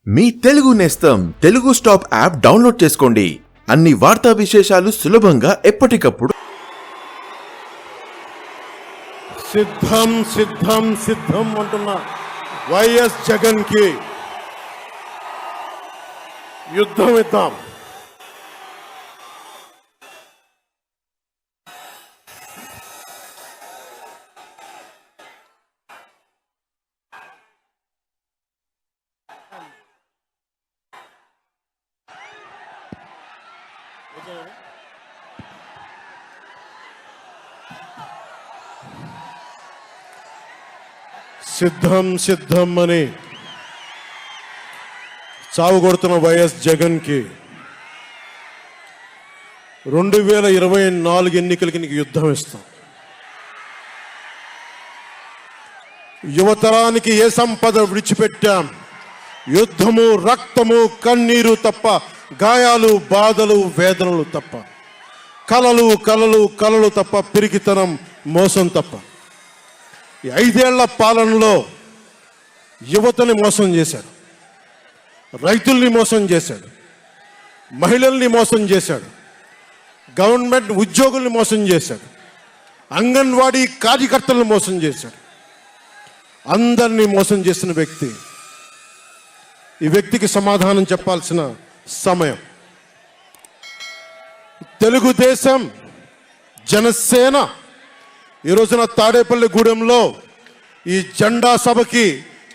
మీ తెలుగు నేస్తం Telugu stop app download చేసుకోండి. అన్ని వార్తా విశేషాలు సులభంగా ఎప్పటికప్పుడు. సిద్ధం సిద్ధం సిద్ధం అంటున్న వైఎస్ జగన్ కి యుద్ధం ఇద్దాం. సిద్ధం సిద్ధం అని చావు కొడుతున్న వైఎస్ జగన్ కి 2024 ఎన్నికలకి నీకు యుద్ధం ఇస్తాం. యువతరానికి ఏ సంపద విడిచిపెట్టాం? యుద్ధము, రక్తము, కన్నీరు తప్ప, గాయాలు, బాధలు, వేదనలు తప్ప, కలలు కలలు కలలు తప్ప, పిరికితనం, మోసం తప్ప. ఈ 5 ఏళ్ల పాలనలో యువతని మోసం చేశాడు, రైతుల్ని మోసం చేశాడు, మహిళల్ని మోసం చేశాడు, గవర్నమెంట్ ఉద్యోగుల్ని మోసం చేశాడు, అంగన్వాడీ కార్యకర్తలను మోసం చేశాడు. అందరినీ మోసం చేసిన వ్యక్తి. ఈ వ్యక్తికి సమాధానం చెప్పాల్సిన సమయం. తెలుగుదేశం, జనసేన ఈ రోజున తాడేపల్లి గూడెంలో ఈ జెండా సభకి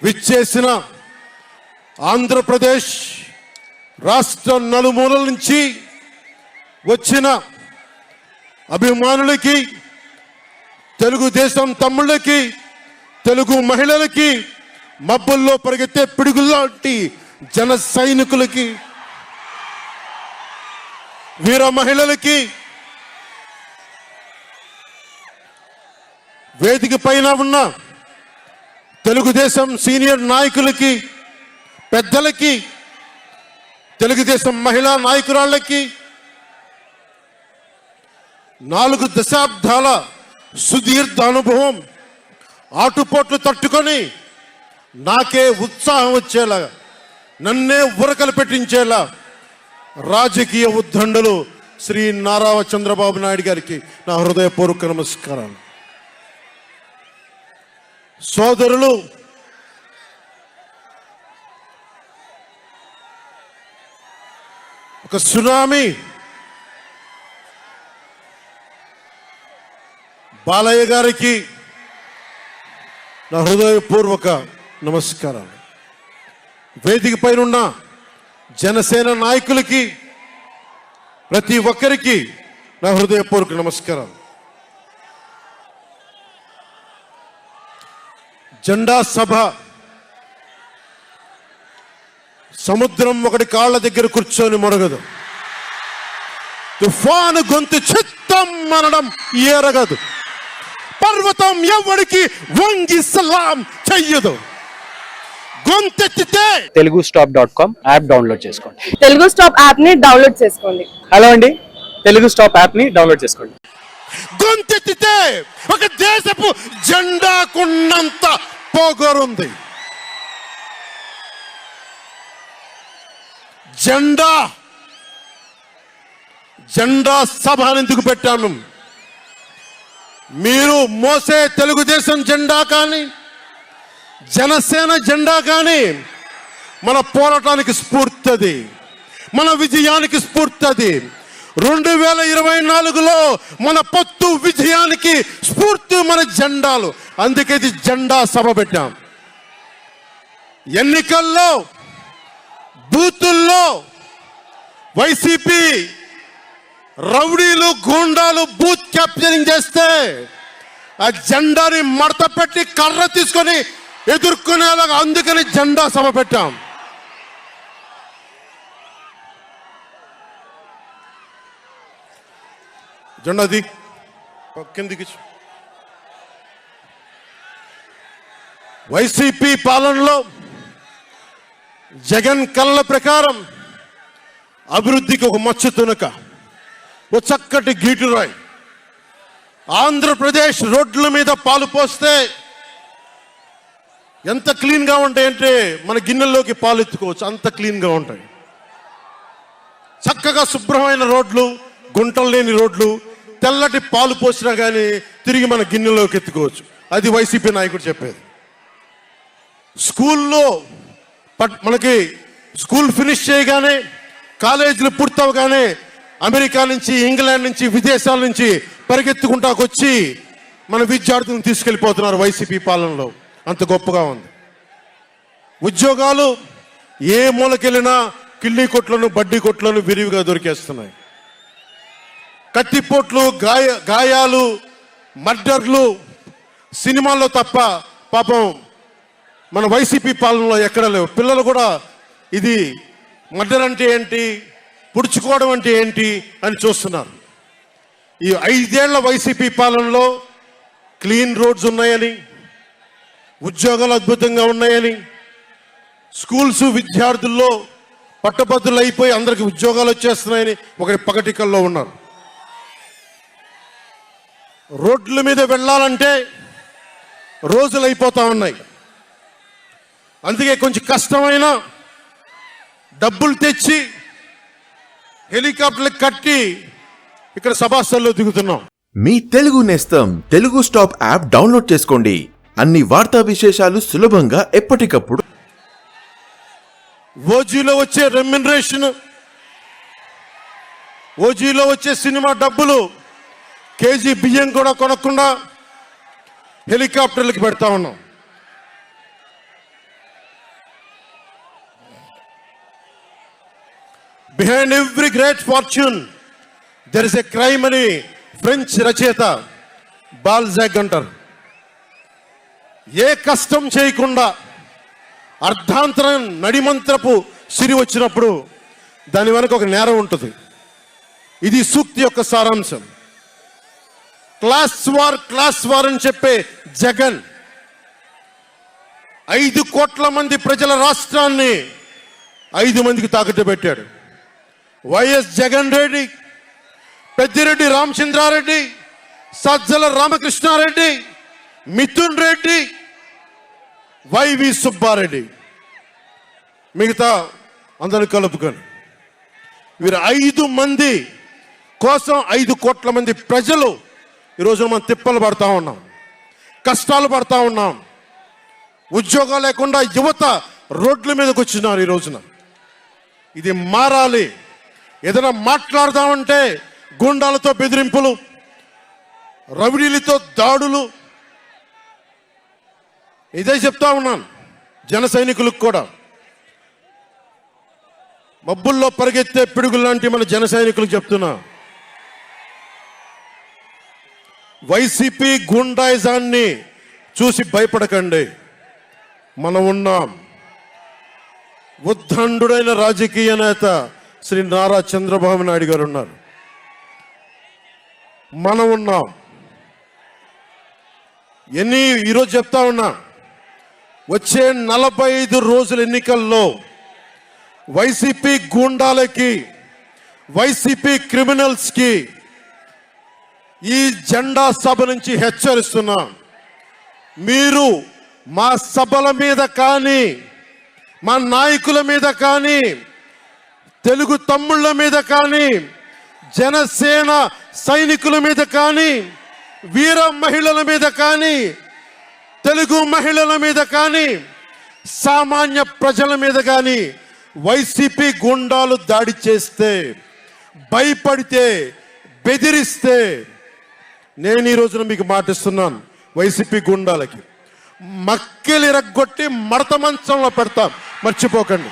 విచ్చేసిన ఆంధ్రప్రదేశ్ రాష్ట్ర నలుమూలల నుంచి వచ్చిన అభిమానులకి, తెలుగుదేశం తమ్ముళ్ళకి, తెలుగు మహిళలకి, మబ్బుల్లో పరిగెత్తే పిడుగులాంటి జన సైనికులకి, వీర మహిళలకి, వేదిక పైన ఉన్న తెలుగుదేశం సీనియర్ నాయకులకి, పెద్దలకి, తెలుగుదేశం మహిళా నాయకురాళ్ళకి, 4 దశాబ్దాల సుదీర్ఘ అనుభవం, ఆటుపోట్లు తట్టుకొని నాకే ఉత్సాహం వచ్చేలా, నన్నే ఉరకలు పెట్టించేలా రాజకీయ ఉద్దండులు శ్రీ నారా చంద్రబాబు నాయుడు గారికి నా హృదయపూర్వక నమస్కారాలు. సోదరులు, ఒక సునామీ బాలయ్య గారికి నా హృదయపూర్వక నమస్కారాలు. వేదిక పైన ఉన్న జనసేన నాయకులకి, ప్రతి ఒక్కరికి నా హృదయపూర్వక నమస్కారాలు. జెండా సభ సముద్రం ఒకటి కాళ్ళ దగ్గర కూర్చొని మొరగదు, తుఫాను గొంతు చిత్తం అనడం ఎరగదు, పర్వతం ఎవరికి వంగి సలాం చెయ్యదు. గొంతెత్తితే telugustop.com యాప్ డౌన్లోడ్ చేసుకోండి. తెలుగు స్టాప్ యాప్ ని డౌన్లోడ్ చేసుకోండి. హలో అండి, తెలుగు స్టాప్ యాప్ ని డౌన్లోడ్ చేసుకోండి. గొంతెత్తితే ఒక దేశపు జెండాకున్నంత పోగొరుంది. జెండా సభ ఎందుకు పెట్టాను? మీరు మోసే తెలుగుదేశం జెండా కానీ, జనసేన జెండా కానీ మన పోరాటానికి స్ఫూర్తిది, మన విజయానికి స్ఫూర్తిది. 2024లో మన పొత్తు విజయానికి స్ఫూర్తి మన జెండాలు. అందుకే ఇది జెండా సభ పెట్టాం. ఎన్నికల్లో బూతుల్లో వైసీపీ రౌడీలు, గూండాలు బూత్ క్యాప్చరింగ్ చేస్తే ఆ జెండాని మడత పెట్టి కర్ర తీసుకొని ఎదుర్కొనేలాగా, అందుకని జెండా సభ పెట్టాం. జెండాది కిందికి. వైసీపీ పాలనలో జగన్ కళ్ళ ప్రకారం అభివృద్ధికి ఒక మచ్చ తునక, ఒక చక్కటి గీటురాయి. ఆంధ్రప్రదేశ్ రోడ్ల మీద పాలు పోస్తే ఎంత క్లీన్గా ఉంటాయంటే మన గిన్నెల్లోకి పాలు ఎత్తుకోవచ్చు, అంత క్లీన్గా ఉంటాయి. చక్కగా శుభ్రమైన రోడ్లు, గుంటలు లేని రోడ్లు, తెల్లటి పాలు పోసినా కానీ తిరిగి మన గిన్నెలోకి ఎత్తుకోవచ్చు. అది వైసీపీ నాయకుడు చెప్పేది. స్కూల్లో మనకి స్కూల్ ఫినిష్ చేయగానే, కాలేజీలు పూర్తవగానే అమెరికా నుంచి, ఇంగ్లాండ్ నుంచి, విదేశాల నుంచి పరిగెత్తుకుంటాకొచ్చి మన విద్యార్థులను తీసుకెళ్ళిపోతున్నారు వైసీపీ పాలనలో. అంత గొప్పగా ఉంది. ఉద్యోగాలు ఏ మూలకెళ్ళినా కిళ్ళీ కొట్లను, బడ్డీ కొట్లను విరివిగా దొరికేస్తున్నాయి. కత్తిపోట్లు, గాయాలు, మర్డర్లు సినిమాల్లో తప్ప పాపం మన వైసీపీ పాలనలో ఎక్కడ లేవు. పిల్లలు కూడా ఇది మర్డర్ అంటే ఏంటి, పుడుచుకోవడం అంటే ఏంటి అని చూస్తున్నారు. ఈ 5 ఏళ్ల వైసీపీ పాలనలో క్లీన్ రోడ్స్ ఉన్నాయని, ఉద్యోగాలు అద్భుతంగా ఉన్నాయని, స్కూల్స్ విద్యార్థుల్లో పట్టభద్రులు అయిపోయి అందరికి ఉద్యోగాలు వచ్చేస్తున్నాయని ఒకటి పగటికల్లో ఉన్నారు. రోడ్ల మీద వెళ్ళాలంటే రోజులు అయిపోతా ఉన్నాయి. అందుకే కొంచెం కష్టమైన డబ్బులు తెచ్చి హెలికాప్టర్లు కట్టి ఇక్కడ సభాస్థల్లో దిగుతున్నాం. మీ తెలుగు నేస్తం తెలుగు స్టాప్ యాప్ డౌన్లోడ్ చేసుకోండి. అన్ని వార్తా విశేషాలు సులభంగా ఎప్పటికప్పుడు. ఓజీలో వచ్చే రెమ్యునరేషన్, ఓజీలో వచ్చే సినిమా డబ్బులు, కేజీ బియ్యం కూడా కొనకుండా హెలికాప్టర్లకు పెడతా ఉన్నాం. Behind every great fortune there is a crime అని ఫ్రెంచ్ రచయిత బాల్జాక్ అంటారు. ఏ కష్టం చేయకుండా అర్ధాంతరం నడిమంత్రపు సిరి వచ్చినప్పుడు దాని వెనక ఒక నేరం ఉంటుంది. ఇది సూక్తి యొక్క సారాంశం. క్లాస్ వార్ అని చెప్పే జగన్ 5 కోట్ల మంది ప్రజల రాష్ట్రాన్ని 5 మందికి తాకట్టు పెట్టాడు. వైఎస్ జగన్ రెడ్డి, పెద్దిరెడ్డి రామచంద్రారెడ్డి, సజ్జల రామకృష్ణారెడ్డి, మిథున్ రెడ్డి, వైవి సుబ్బారెడ్డి, మిగతా అందరిని కలుపుకొని వీరు 5 మంది కోసం 5 కోట్ల మంది ప్రజలు ఈరోజు మనం తిప్పలు పడతా ఉన్నాం, కష్టాలు పడతా ఉన్నాం. ఉద్యోగాలు లేకుండా యువత రోడ్ల మీదకి వచ్చినారు ఈ రోజున. ఇది మారాలి. ఏదైనా మాట్లాడదామంటే గుండాలతో బెదిరింపులు, రౌడీలతో దాడులు. ఇదే చెప్తా ఉన్నాను జన సైనికులకు కూడా. మబ్బుల్లో పరిగెత్తే పిడుగులు లాంటి మన జన సైనికులకు చెప్తున్నా, వైసీపీ గుండాయిజాన్ని చూసి భయపడకండి. మనం ఉన్నాం. ఉద్దండుడైన రాజకీయ నేత శ్రీ నారా చంద్రబాబు నాయుడు గారు ఉన్నారు. మనం ఉన్నాం. ఈరోజు చెప్తా ఉన్నా, వచ్చే 45 రోజుల ఎన్నికల్లో వైసీపీ గూండాలకి, వైసీపీ క్రిమినల్స్కి ఈ జెండా సభ నుంచి హెచ్చరిస్తున్నా. మీరు మా సభల మీద కానీ, మా నాయకుల మీద కానీ, తెలుగు తమ్ముళ్ళ మీద కానీ, జనసేన సైనికుల మీద కానీ, వీర మహిళల మీద కానీ, తెలుగు మహిళల మీద కానీ, సామాన్య ప్రజల మీద కానీ వైసీపీ గుండాలు దాడి చేస్తే, భయపడితే, బెదిరిస్తే నేను ఈ రోజున మీకు మాటిస్తున్నాను, వైసీపీ గుండాలకి మక్కెలి రగ్గొట్టి మడత మంచంలో పెడతాం, మర్చిపోకండి.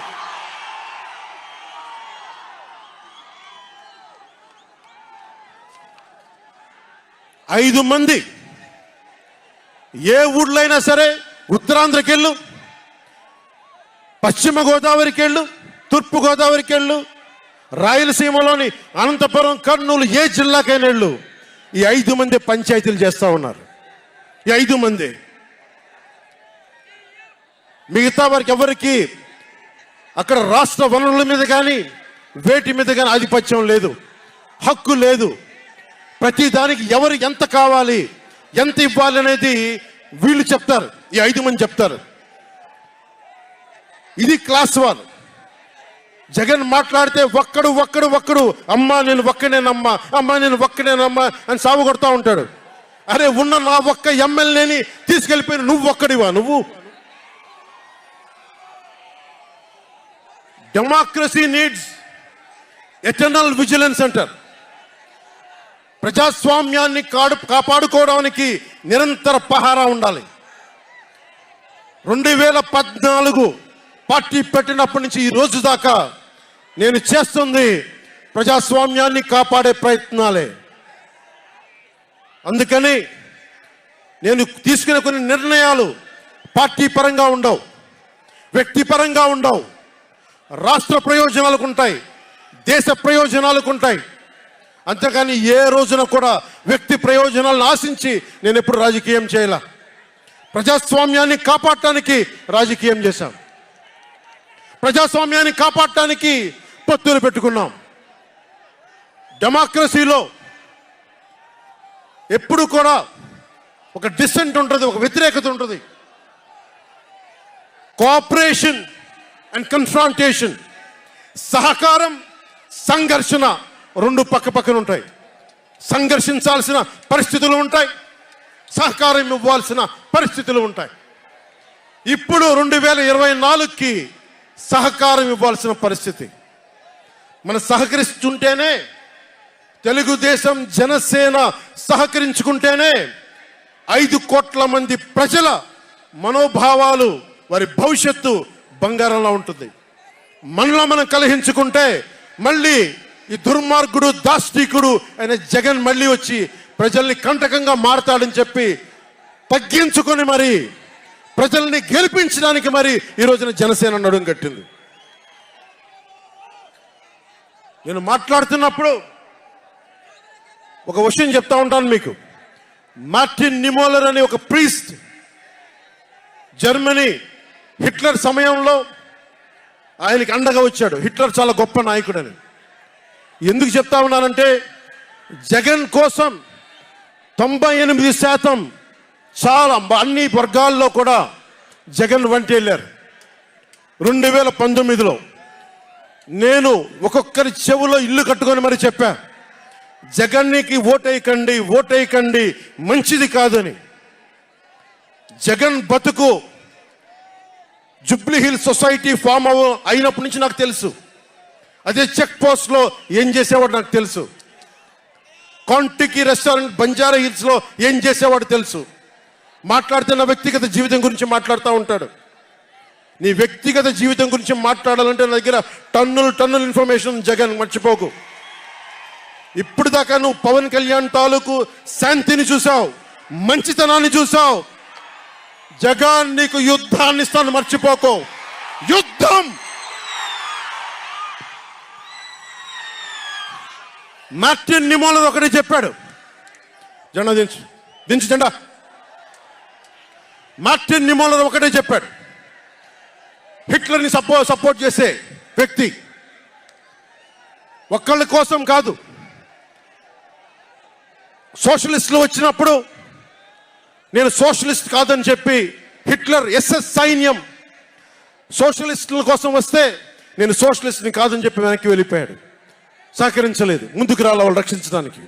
ఐదు మంది ఏ ఊళ్ళైనా సరే, ఉత్తరాంధ్రకి వెళ్ళు, పశ్చిమ గోదావరికి వెళ్ళు, తూర్పు గోదావరికి వెళ్ళు, రాయలసీమలోని అనంతపురం, కర్నూలు, ఏ జిల్లాకైనా వెళ్ళు, ఈ 5 మంది పంచాయతీలు చేస్తూ ఉన్నారు. ఈ 5 మంది. మిగతా వారికి ఎవరికి అక్కడ రాష్ట్ర వనరుల మీద కానీ, వేటి మీద కానీ ఆధిపత్యం లేదు, హక్కు లేదు. ప్రతి దానికి ఎవరు ఎంత కావాలి, ఎంత ఇవ్వాలి అనేది వీళ్ళు చెప్తారు. ఈ 5 మంది చెప్తారు. ఇది క్లాస్ వార్. జగన్ మాట్లాడితే ఒక్కడు అమ్మా నేను ఒక్కనేనమ్మా, అమ్మా నేను ఒక్కనేనమ్మా అని సాగు కొడతా ఉంటాడు. అరే ఉన్న నా ఒక్క ఎమ్మెల్యేని తీసుకెళ్ళిపోయిన నువ్వు ఒక్కడివా? నువ్వు డెమోక్రసీ నీడ్స్ ఎటర్నల్ విజిలెన్స్ అంటారు. ప్రజాస్వామ్యాన్ని కాపాడుకోవడానికి నిరంతర పహారా ఉండాలి. 2014 పార్టీ పెట్టినప్పటి నుంచి ఈ రోజు దాకా నేను చేస్తుంది ప్రజాస్వామ్యాన్ని కాపాడే ప్రయత్నాలే. అందుకని నేను తీసుకునే కొన్ని నిర్ణయాలు పార్టీ పరంగా ఉండవు, వ్యక్తిపరంగా ఉండవు, రాష్ట్ర ప్రయోజనాలకు ఉంటాయి, దేశ ప్రయోజనాలకు ఉంటాయి. అంతేకాని ఏ రోజున కూడా వ్యక్తి ప్రయోజనాలను ఆశించి నేను ఎప్పుడు రాజకీయం చేయాల. ప్రజాస్వామ్యాన్ని కాపాడటానికి రాజకీయం చేశాం, ప్రజాస్వామ్యాన్ని కాపాడటానికి పొత్తులు పెట్టుకున్నాం. డెమోక్రసీలో ఎప్పుడు కూడా ఒక డిసెంట్ ఉంటుంది, ఒక వ్యతిరేకత ఉంటుంది. కోఆపరేషన్ అండ్ కన్ఫ్రాంటేషన్, సహకారం సంఘర్షణ రెండు పక్క పక్కన ఉంటాయి. సంఘర్షించాల్సిన పరిస్థితులు ఉంటాయి, సహకారం ఇవ్వాల్సిన పరిస్థితులు ఉంటాయి. ఇప్పుడు 2024కి సహకారం ఇవ్వాల్సిన పరిస్థితి. మనం సహకరిస్తుంటేనే, తెలుగుదేశం జనసేన సహకరించుకుంటేనే 5 కోట్ల మంది ప్రజల మనోభావాలు, వారి భవిష్యత్తు బంగారంలో ఉంటుంది. మనలో మనం కలహించుకుంటే మళ్ళీ ఈ దుర్మార్గుడు దాష్టికుడు అయిన జగన్ మళ్ళీ వచ్చి ప్రజల్ని కంటకంగా మారతాడని చెప్పి తగ్గించుకొని మరి ప్రజల్ని గెలిపించడానికి మరి ఈ రోజున జనసేన నడుం కట్టింది. నేను మాట్లాడుతున్నప్పుడు ఒక విషయం చెప్తా ఉంటాను మీకు. మార్టిన్ నిమోలర్ అనే ఒక ప్రీస్ట్, జర్మనీ హిట్లర్ సమయంలో ఆయనకి అండగా వచ్చాడు. హిట్లర్ చాలా గొప్ప నాయకుడని ఎందుకు చెప్తా ఉన్నానంటే, జగన్ కోసం 98% చాలా అన్ని వర్గాల్లో కూడా జగన్ వంటి వెళ్ళారు. 2019లో నేను ఒక్కొక్కరి చెవులో ఇల్లు కట్టుకొని మరి చెప్పా, జగన్కి ఓటేయకండి మంచిది కాదని. జగన్ బతుకు జూబ్లీ హిల్స్ సొసైటీ ఫామ్ అయినప్పటి నుంచి నాకు తెలుసు. అదే చెక్ పోస్ట్ లో ఏం చేసేవాడు నాకు తెలుసు. కాంటికి రెస్టారెంట్ బంజారా హిల్స్ లో ఏం చేసేవాడు తెలుసు. మాట్లాడుతున్న వ్యక్తిగత జీవితం గురించి మాట్లాడుతూ ఉంటాడు. నీ వ్యక్తిగత జీవితం గురించి మాట్లాడాలంటే నా దగ్గర టన్నుల ఇన్ఫర్మేషన్. జగన్ మర్చిపోకు. ఇప్పుడు దాకా నువ్వు పవన్ కళ్యాణ్ తాలూకు శాంతిని చూసావు, మంచితనాన్ని చూసావు. జగన్ నీకు యుద్ధాన్ని ఇస్తాను, మర్చిపోకు. యుద్ధం. మార్టిన్ నిమోలర్ ఒకటే చెప్పాడు, జెండా దించు జెండా. మార్టిన్ నిమోలర్ ఒకటే చెప్పాడు, హిట్లర్ని సపోర్ట్ చేసే వ్యక్తి ఒక్కళ్ళ కోసం కాదు. సోషలిస్టులు వచ్చినప్పుడు నేను సోషలిస్ట్ కాదని చెప్పి హిట్లర్ ఎస్ఎస్ సైన్యం సోషలిస్టుల కోసం వస్తే నేను సోషలిస్ట్ని కాదని చెప్పి వెనక్కి వెళ్ళిపోయాడు. సహకరించలేదు, ముందుకు రాల వాళ్ళు రక్షించడానికి.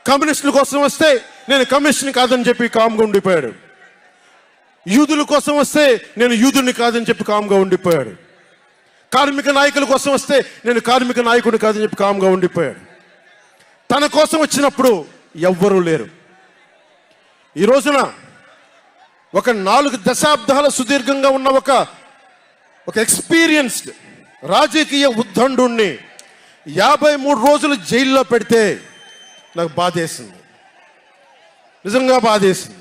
కమ్యూనిస్టుల కోసం వస్తే నేను కమ్యూనిస్ట్ని కాదని చెప్పి కామ్గా ఉండిపోయాడు. యూదుల కోసం వస్తే నేను యూదుని కాదని చెప్పి కామ్గా ఉండిపోయాడు. కార్మిక నాయకుల కోసం వస్తే నేను కార్మిక నాయకుడిని కాదని చెప్పి కామ్గా ఉండిపోయాడు. తన కోసం వచ్చినప్పుడు ఎవ్వరూ లేరు. ఈ రోజున ఒక 4 దశాబ్దాల సుదీర్ఘంగా ఉన్న ఒక ఎక్స్పీరియన్స్డ్ రాజకీయ ఉద్దండుణ్ణి 53 రోజులు జైల్లో పెడితే నాకు బాధేసింది, నిజంగా బాధేసింది.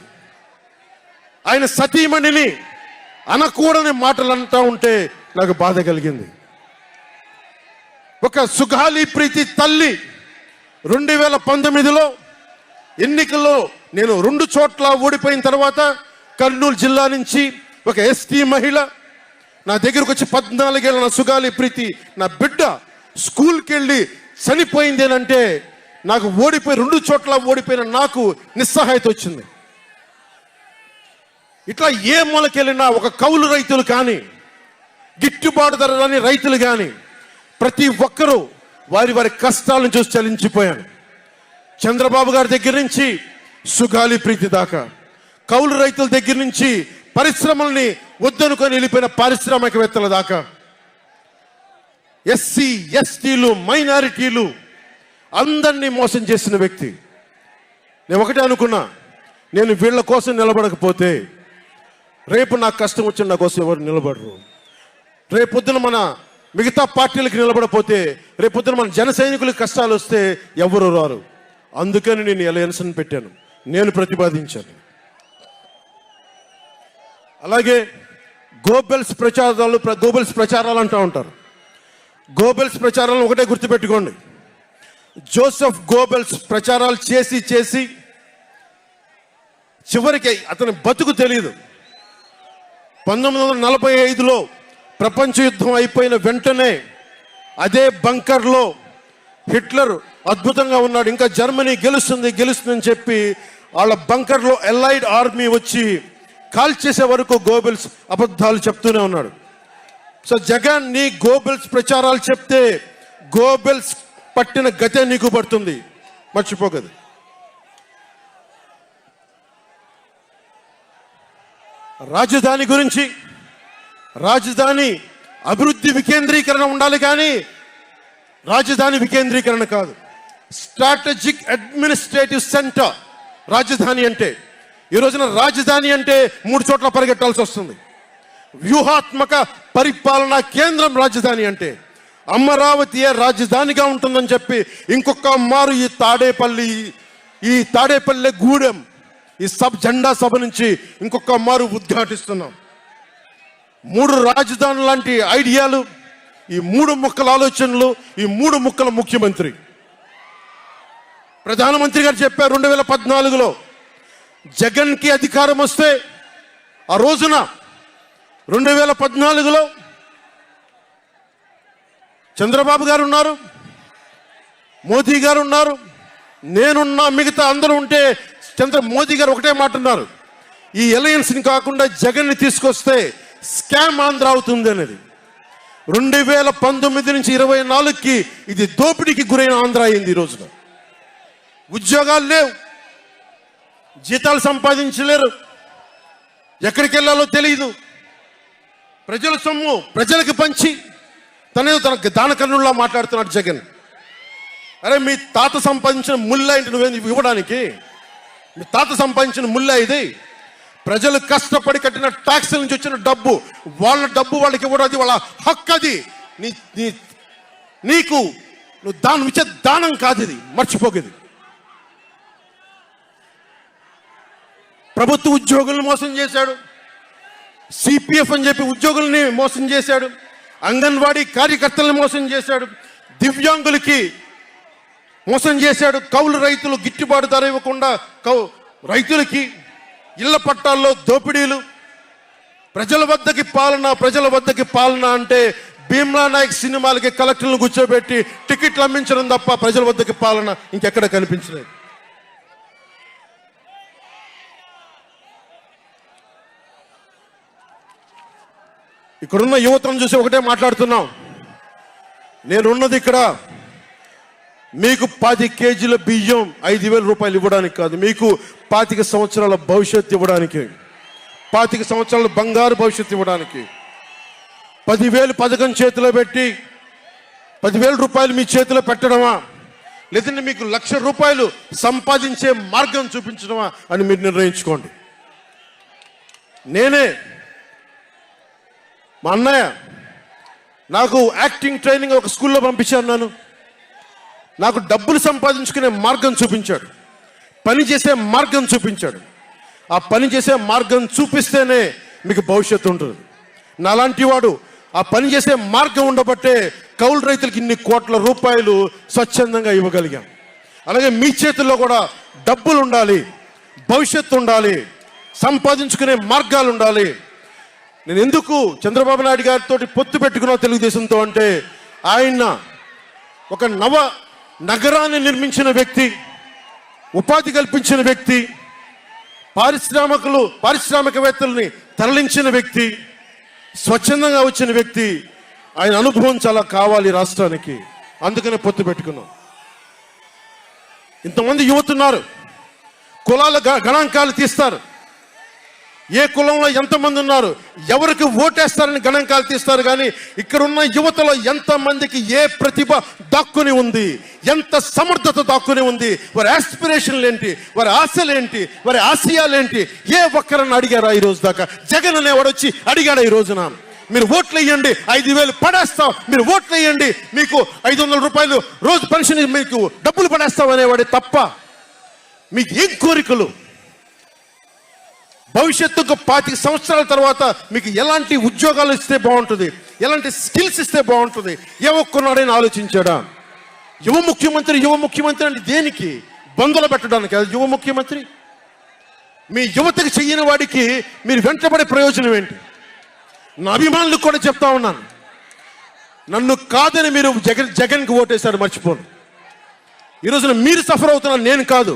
ఆయన సతీమణిని అనకూడని మాటలు అంటూ ఉంటే నాకు బాధ కలిగింది. ఒక సుగాలి ప్రీతి తల్లి 2019లో ఎన్నికల్లో నేను 2 చోట్ల ఓడిపోయిన తర్వాత కర్నూలు జిల్లా నుంచి ఒక ఎస్టీ మహిళ నా దగ్గరకు వచ్చి 14 ఏళ్ళ నా సుగాలి ప్రీతి నా బిడ్డ స్కూల్కి వెళ్ళి చనిపోయిందేనంటే నాకు 2 చోట్ల ఓడిపోయిన నాకు నిస్సహాయత వచ్చింది. ఇట్లా ఏ మూలకెళ్ళినా ఒక కౌలు రైతులు కానీ, గిట్టుబాటు ధర రాని రైతులు కానీ ప్రతి ఒక్కరూ వారి వారి కష్టాలను చూసి చలించిపోయారు. చంద్రబాబు గారి దగ్గర నుంచి సుగాలి ప్రీతి దాకా, కౌలు రైతుల దగ్గర నుంచి పరిశ్రమల్ని వద్దనుకొని వెళ్ళిపోయిన పారిశ్రామికవేత్తల దాకా, ఎస్సీ ఎస్టీలు మైనారిటీలు అందరినీ మోసం చేసిన వ్యక్తి. నేను ఒకటే అనుకున్నా, నేను వీళ్ళ కోసం నిలబడకపోతే రేపు నాకు కష్టం వచ్చిన నా కోసం ఎవరు నిలబడరు. రేపొద్దున మన మిగతా పార్టీలకు నిలబడపోతే రేపొద్దున మన జన సైనికులకు కష్టాలు వస్తే ఎవరు రారు. అందుకని నేను అలయన్స్ని పెట్టాను, నేను ప్రతిపాదించాను. అలాగే గోబెల్స్ ప్రచారాలు అంటూ ఉంటారు. గోబెల్స్ ప్రచారాలను ఒకటే గుర్తుపెట్టుకోండి, జోసెఫ్ గోబెల్స్ ప్రచారాలు చేసి చేసి చివరికి అతని బతుకు తెలియదు. 1945లో ప్రపంచ యుద్ధం అయిపోయిన వెంటనే అదే బంకర్లో హిట్లర్ అద్భుతంగా ఉన్నాడు, ఇంకా జర్మనీ గెలుస్తుందని చెప్పి వాళ్ళ బంకర్లో ఎలైడ్ ఆర్మీ వచ్చి కాల్ చేసే వరకు గోబెల్స్ అబద్ధాలు చెప్తూనే ఉన్నాడు. సో జగన్, నీ గోబెల్స్ ప్రచారాలు చెప్తే గోబెల్స్ పట్టిన గతే నీకు పడుతుంది, మర్చిపోకదు. రాజధాని గురించి, రాజధాని అభివృద్ధి వికేంద్రీకరణ ఉండాలి కానీ రాజధాని వికేంద్రీకరణ కాదు. స్ట్రాటజిక్ అడ్మినిస్ట్రేటివ్ సెంటర్ రాజధాని అంటే. ఈ రోజున రాజధాని అంటే 3 చోట్ల పరిగెట్టాల్సి వస్తుంది. వ్యూహాత్మక పరిపాలనా కేంద్రం రాజధాని అంటే. అమరావతియే రాజధానిగా ఉంటుందని చెప్పి ఇంకొక మారు ఈ తాడేపల్లి గూడెం ఈ జెండా సభ నుంచి ఇంకొక మారు ఉద్ఘాటిస్తున్నాం. 3 రాజధానులు లాంటి ఐడియాలు, ఈ 3 ముక్కల ఆలోచనలు, ఈ 3 ముక్కల ముఖ్యమంత్రి. ప్రధానమంత్రి గారు చెప్పారు 2014లో జగన్కి అధికారం వస్తే, ఆ రోజున 2014లో చంద్రబాబు గారు ఉన్నారు, మోదీ గారు ఉన్నారు, నేనున్నా, మిగతా అందరూ ఉంటే మోదీ గారు ఒకటే మాట ఉన్నారు, ఈ అలయన్స్ని కాకుండా జగన్ని తీసుకొస్తే స్కామ్ ఆంధ్ర అవుతుంది అనేది. 2019 నుంచి 24కి ఇది దోపిడీకి గురైన ఆంధ్ర అయింది. ఈ రోజున ఉద్యోగాలు లేవు, జీతాలు సంపాదించలేరు, ఎక్కడికి వెళ్ళాలో తెలియదు. ప్రజల సొమ్ము ప్రజలకు పంచి తన దానకర్ణుల్లా మాట్లాడుతున్నాడు జగన్. అరే, మీ తాత సంపాదించిన ముల్ల ఏంటి నువ్వేంది ఇవ్వడానికి? మీ తాత సంపాదించిన ముల్ల ఇది. ప్రజలు కష్టపడి కట్టిన ట్యాక్స్ నుంచి వచ్చిన డబ్బు, వాళ్ళ డబ్బు వాళ్ళకి ఇవ్వడం, అది వాళ్ళ హక్కు. అది నీకు నువ్వు దానం ఇచ్చే దానం కాదు, ఇది మర్చిపోకేది. ప్రభుత్వ ఉద్యోగులను మోసం చేశాడు, సిపిఎఫ్ అని చెప్పి ఉద్యోగుల్ని మోసం చేశాడు, అంగన్వాడీ కార్యకర్తలను మోసం చేశాడు, దివ్యాంగులకి మోసం చేశాడు, కౌలు రైతులు గిట్టుబాటు ధర ఇవ్వకుండా రైతులకి ఇళ్ల పట్టాల్లో దోపిడీలు, ప్రజల వద్దకి పాలన అంటే భీమ్లా నాయక్ సినిమాలకి కలెక్టర్లను కూర్చోబెట్టి టికెట్లు అమ్మించడం తప్ప ప్రజల వద్దకి పాలన ఇంకెక్కడ కనిపించలేదు. ఇక్కడున్న యువతను చూసి ఒకటే మాట్లాడుతున్నాం, నేనున్నది ఇక్కడ మీకు 10 కేజీల బియ్యం 5,000 రూపాయలు ఇవ్వడానికి కాదు, మీకు 25 సంవత్సరాల భవిష్యత్తు ఇవ్వడానికి, 25 సంవత్సరాల బంగారు భవిష్యత్తు ఇవ్వడానికి. 10,000 పథకం చేతిలో పెట్టి 10,000 రూపాయలు మీ చేతిలో పెట్టడమా, లేదంటే మీకు 1,00,000 రూపాయలు సంపాదించే మార్గం చూపించడమా అని మీరు నిర్ణయించుకోండి. మా అన్నయ్య నాకు యాక్టింగ్ ట్రైనింగ్ ఒక స్కూల్లో పంపించాను. నాకు డబ్బులు సంపాదించుకునే మార్గం చూపించాడు, పని చేసే మార్గం చూపించాడు. ఆ పని చేసే మార్గం చూపిస్తేనే మీకు భవిష్యత్తు ఉంటుంది. నాలాంటి వాడు ఆ పని చేసే మార్గం ఉండబట్టే కౌలు రైతులకి ఇన్ని కోట్ల రూపాయలు స్వచ్ఛందంగా ఇవ్వగలిగాం. అలాగే మీ చేతుల్లో కూడా డబ్బులు ఉండాలి, భవిష్యత్తు ఉండాలి, సంపాదించుకునే మార్గాలు ఉండాలి. నేను ఎందుకు చంద్రబాబు నాయుడు గారితో పొత్తు పెట్టుకున్నా తెలుగుదేశంతో అంటే, ఆయన ఒక నగరాన్ని నిర్మించిన వ్యక్తి, ఉపాధి కల్పించిన వ్యక్తి, పారిశ్రామికవేత్తల్ని తరలించిన వ్యక్తి, స్వచ్ఛందంగా వచ్చిన వ్యక్తి, ఆయన అనుభవం చాలా కావాలి రాష్ట్రానికి, అందుకనే పొత్తు పెట్టుకున్నాం. ఇంతమంది యువతున్నారు, కులాల గణాంకాలు తీస్తారు, ఏ కులంలో ఎంతమంది ఉన్నారు, ఎవరికి ఓటేస్తారని గణాంకాలు తీస్తారు. కానీ ఇక్కడున్న యువతలో ఎంతమందికి ఏ ప్రతిభ దాక్కుని ఉంది, ఎంత సమర్థత దాక్కుని ఉంది, వారి ఆస్పిరేషన్లు ఏంటి, వారి ఆశలు ఏంటి, వారి ఆశయాలు ఏంటి, ఏ ఒక్కరన్నా అడిగారా ఈ రోజు దాకా? జగన్ అనేవాడు వచ్చి అడిగాడు ఈ రోజున, మీరు ఓట్లు వేయండి 5,000 పడేస్తాం, మీరు ఓట్లు వేయండి మీకు 500 రూపాయలు రోజు పెన్షన్, మీకు డబ్బులు పడేస్తాం అనేవాడే తప్ప మీకు ఏం కోరికలు? భవిష్యత్తుకు 25 సంవత్సరాల తర్వాత మీకు ఎలాంటి ఉద్యోగాలు ఇస్తే బాగుంటుంది, ఎలాంటి స్కిల్స్ ఇస్తే బాగుంటుంది, ఏ ఒక్కనాడైనా ఆలోచించాడా? యువ ముఖ్యమంత్రి అంటే దేనికి? బంధులు పెట్టడానికి అది యువ ముఖ్యమంత్రి? మీ యువతకు చెయ్యని వాడికి మీరు వెంటబడే ప్రయోజనం ఏంటి? నా అభిమానులకు కూడా చెప్తా ఉన్నాను, నన్ను కాదని మీరు జగన్కి ఓటేశారు మర్చిపోను. ఈ రోజున మీరు సఫర్ అవుతున్నారు, నేను కాదు.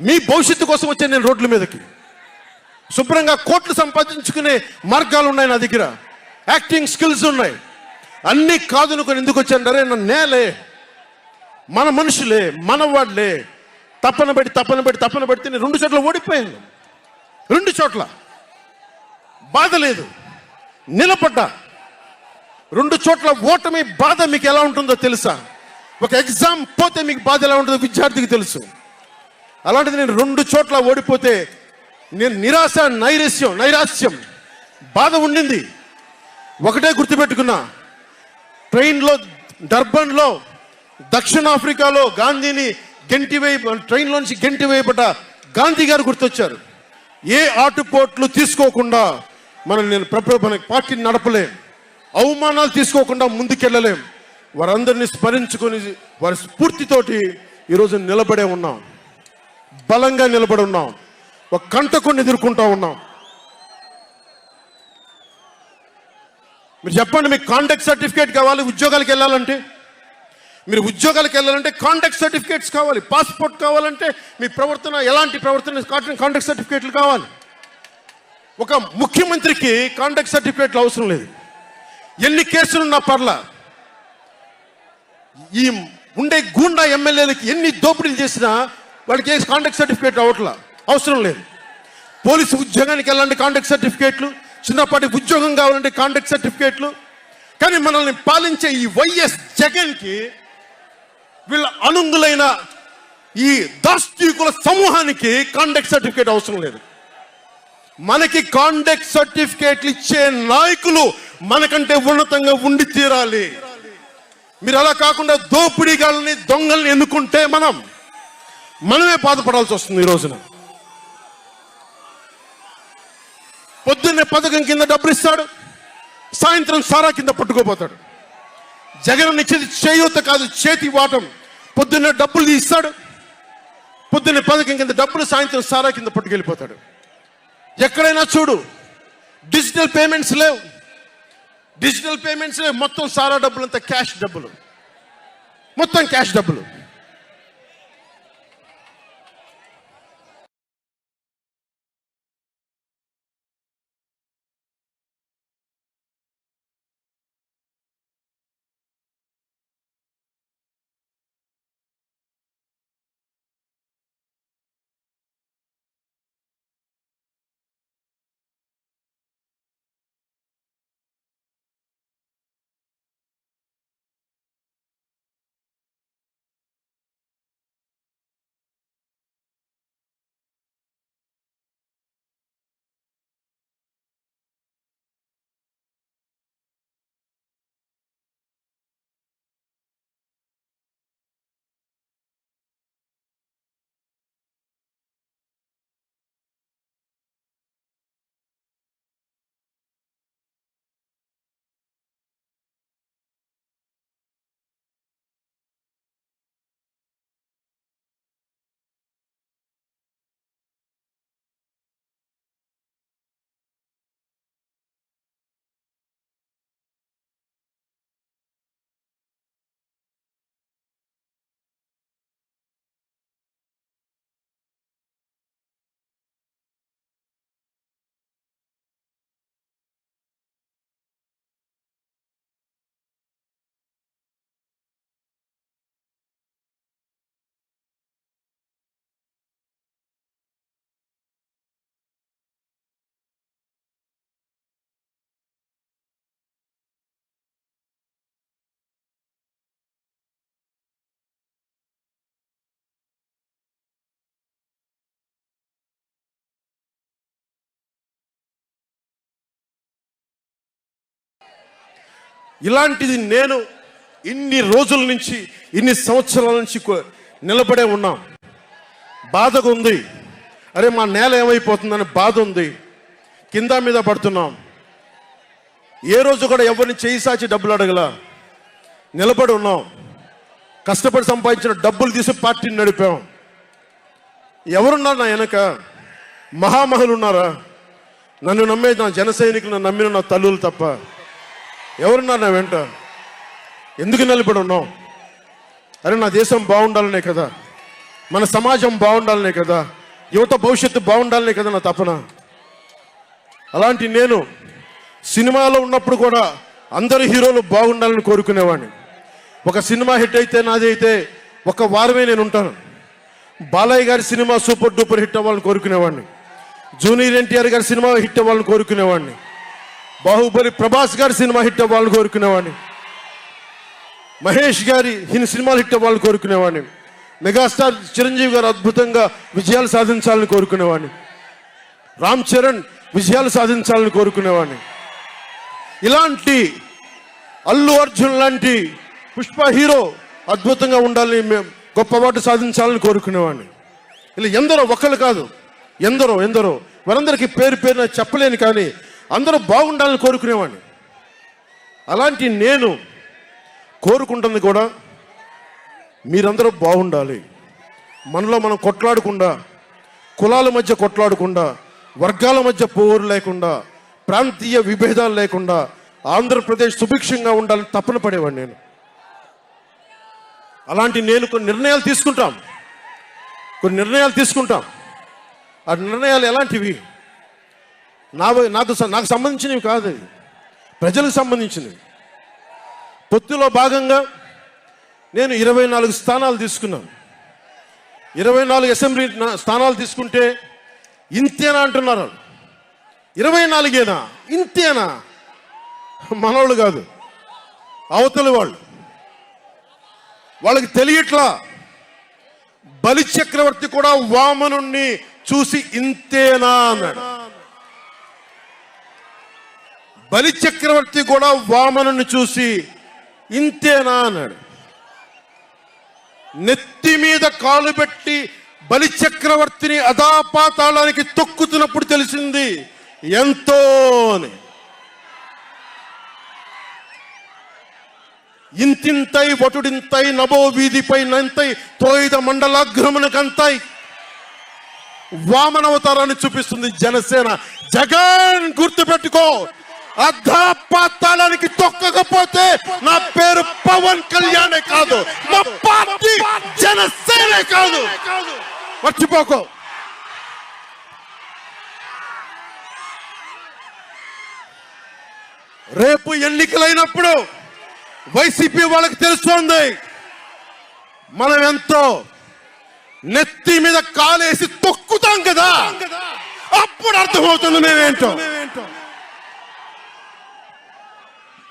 మీ భవిష్యత్తు కోసం వచ్చే నేను రోడ్ల మీదకి శుభ్రంగా కోట్లు సంపాదించుకునే మార్గాలు ఉన్నాయి నా దగ్గర, యాక్టింగ్ స్కిల్స్ ఉన్నాయి, అన్నీ కాదనుకొని ఎందుకు వచ్చానంటే నన్ను నేలే, మన మనుషులే, మన వాళ్ళే, తప్పన పెడితే నేను 2 చోట్ల ఓడిపోయాను. 2 చోట్ల బాధ లేదు, నిలబడ్డా. 2 చోట్ల ఓటమి బాధ మీకు ఎలా ఉంటుందో తెలుసా? ఒక ఎగ్జామ్ పోతే మీకు బాధ ఎలా ఉంటుందో విద్యార్థికి తెలుసు. అలాంటిది నేను 2 చోట్ల ఓడిపోతే నేను నిరాశ, నైరాశ్యం, బాధ ఉండింది. ఒకటే గుర్తుపెట్టుకున్నా, ట్రైన్లో డర్బన్లో దక్షిణాఫ్రికాలో గాంధీని ట్రైన్లోంచి గెంటి వేయబడ్డ గాంధీ గారు గుర్తొచ్చారు. ఏ ఆటుపోట్లు తీసుకోకుండా మన పార్టీని నడపలేం, అవమానాలు తీసుకోకుండా ముందుకెళ్ళలేం. వారందరినీ స్మరించుకొని వారి స్ఫూర్తితోటి ఈరోజు నిలబడే ఉన్నాం, బలంగా నిలబడి ఉన్నాం, ఒక కంటకుని ఎదుర్కొంటా ఉన్నాం. మీరు చెప్పండి, మీకు కాంటాక్ట్ సర్టిఫికేట్ కావాలి ఉద్యోగాలకు వెళ్ళాలంటే? మీరు ఉద్యోగాలకు వెళ్ళాలంటే కాంటాక్ట్ సర్టిఫికేట్స్ కావాలి, పాస్పోర్ట్ కావాలంటే మీ ప్రవర్తన ఎలాంటి ప్రవర్తన కాంటాక్ట్ సర్టిఫికేట్లు కావాలి. ఒక ముఖ్యమంత్రికి కాంటాక్ట్ సర్టిఫికేట్లు అవసరం లేదు. ఎన్ని కేసులున్నా పర్లా, ఈ ఉండే గూండా ఎమ్మెల్యేలకి ఎన్ని దోపిడీలు చేసినా వాడికి కాంటాక్ట్ సర్టిఫికేట్ అవసరం లేదు. పోలీసు ఉద్యోగానికి వెళ్ళాలంటే కాంటాక్ట్ సర్టిఫికేట్లు, చిన్నపాటి ఉద్యోగం కావాలంటే కాంటాక్ట్ సర్టిఫికేట్లు. కానీ మనల్ని పాలించే ఈ వైఎస్ జగన్కి, వీళ్ళ అనుంగులైన ఈ దాష్టీకుల సమూహానికి కాంటాక్ట్ సర్టిఫికేట్ అవసరం లేదు. మనకి కాంటాక్ట్ సర్టిఫికేట్లు ఇచ్చే నాయకులు మనకంటే ఉన్నతంగా ఉండి తీరాలి. మీరు అలా కాకుండా దోపిడీగాళ్ళని, దొంగల్ని ఎన్నుకుంటే మనమే బాధపడాల్సి వస్తుంది. ఈ రోజున పొద్దున్నే పథకం కింద డబ్బులు ఇస్తాడు, సాయంత్రం సారా కింద పట్టుకోపోతాడు. జగన్ ఇచ్చేది చేయూత కాదు, చేతి వాటం. పొద్దున్నే డబ్బులు ఇస్తాడు, పొద్దున్నే పథకం కింద డబ్బులు, సాయంత్రం సారా కింద పట్టుకెళ్ళిపోతాడు. ఎక్కడైనా చూడు, డిజిటల్ పేమెంట్స్ లేవు, మొత్తం సారా డబ్బులంతా క్యాష్ డబ్బులు, మొత్తం క్యాష్ డబ్బులు. ఇలాంటిది నేను ఇన్ని రోజుల నుంచి ఇన్ని సంవత్సరాల నుంచి నిలబడే ఉన్నాం. బాధగా ఉంది. అరే మా నేల ఏమైపోతుందని బాధ ఉంది. కింద మీద పడుతున్నాం. ఏ రోజు కూడా ఎవరిని చేయి సాచి డబ్బులు అడగల. నిలబడి ఉన్నాం. కష్టపడి సంపాదించిన డబ్బులు తీసి పార్టీని నడిపాం. ఎవరున్నారు నా వెనక? మహామహులు ఉన్నారా? నన్ను నమ్మే నా జన సైనికులు, నన్ను నమ్మిన నా తల్లులు తప్ప ఎవరున్నారు నా వెంట? ఎందుకు నిలబడి ఉన్నాం? అరే నా దేశం బాగుండాలనే కదా, మన సమాజం బాగుండాలనే కదా, యువత భవిష్యత్తు బాగుండాలనే కదా నా తపన. అలాంటి నేను సినిమాలో ఉన్నప్పుడు కూడా అందరు హీరోలు బాగుండాలని కోరుకునేవాడిని. ఒక సినిమా హిట్ అయితే నాది అయితే ఒక వారమే నేను ఉంటాను. బాలయ్య గారి సినిమా సూపర్ డూపర్ హిట్ అవ్వాలని కోరుకునేవాడిని. జూనియర్ ఎన్టీఆర్ గారి సినిమా హిట్ అవ్వాలని కోరుకునేవాడిని. బాహుబలి ప్రభాస్ గారి సినిమా హిట్ అవ్వాలని కోరుకునేవాడిని. మహేష్ గారి సినిమాలు హిట్ అవ్వాలని కోరుకునేవాడిని. మెగాస్టార్ చిరంజీవి గారు అద్భుతంగా విజయాలు సాధించాలని కోరుకునేవాడిని. రామ్ చరణ్ విజయాలు సాధించాలని కోరుకునేవాడిని. ఇలాంటి అల్లు అర్జున్ లాంటి పుష్ప హీరో అద్భుతంగా ఉండాలని, మేము గొప్ప అవార్డు సాధించాలని కోరుకునేవాడిని. ఇలా ఎందరో, ఒక్కరు కాదు, ఎందరో వారందరికీ పేరు పేరున చెప్పలేను, కానీ అందరూ బాగుండాలని కోరుకునేవాడిని. అలాంటి నేను కోరుకుంటుంది కూడా మీరందరూ బాగుండాలి. మనలో మనం కొట్లాడకుండా, కులాల మధ్య కొట్లాడకుండా, వర్గాల మధ్య పోరు లేకుండా, ప్రాంతీయ విభేదాలు లేకుండా ఆంధ్రప్రదేశ్ సుభిక్షంగా ఉండాలని తపన పడేవాడిని నేను. అలాంటి నేను కొన్ని నిర్ణయాలు తీసుకుంటాం. ఆ నిర్ణయాలు ఎలాంటివి? నాకు సంబంధించినవి కాదు, అవి ప్రజలకు సంబంధించినవి. పొత్తులో భాగంగా నేను 24 స్థానాలు తీసుకున్నాను. 24 అసెంబ్లీ స్థానాలు తీసుకుంటే ఇంతేనా అంటున్నారు. 24ఏనా? ఇంతేనా? మనోళ్ళు కాదు, అవతలి వాళ్ళకి తెలియట్లా. బలి చక్రవర్తి కూడా వామనుణ్ణి చూసి ఇంతేనా అన్నాడు. బలి చక్రవర్తి కూడా వామనుణ్ణి చూసి ఇంతేనా అన్నాడు. నెత్తి మీద కాలు పెట్టి బలి చక్రవర్తిని అధాపాతాళానికి తొక్కుతున్నప్పుడు తెలిసింది ఎంతో అని. ఇంతింతై వటుడింతై నభో వీధిపై నంతై తోయిద మండలాగ్రమునకంతై వామనవతారాన్ని చూపిస్తుంది జనసేన. జగన్ గుర్తుపెట్టుకో, అధాపాతాళానికి తొక్కకపోతే నా పేరు పవన్ కళ్యాణే కాదు, మా పార్టీ జనసేనే కాదు, మర్చిపోకో. రేపు ఎన్నికలైనప్పుడు వైసీపీ వాళ్ళకి తెలుస్తోంది మనం ఎంతో. నెత్తి మీద కాలేసి తొక్కుతాం కదా, అప్పుడు అర్థమవుతుంది మేమేంటో.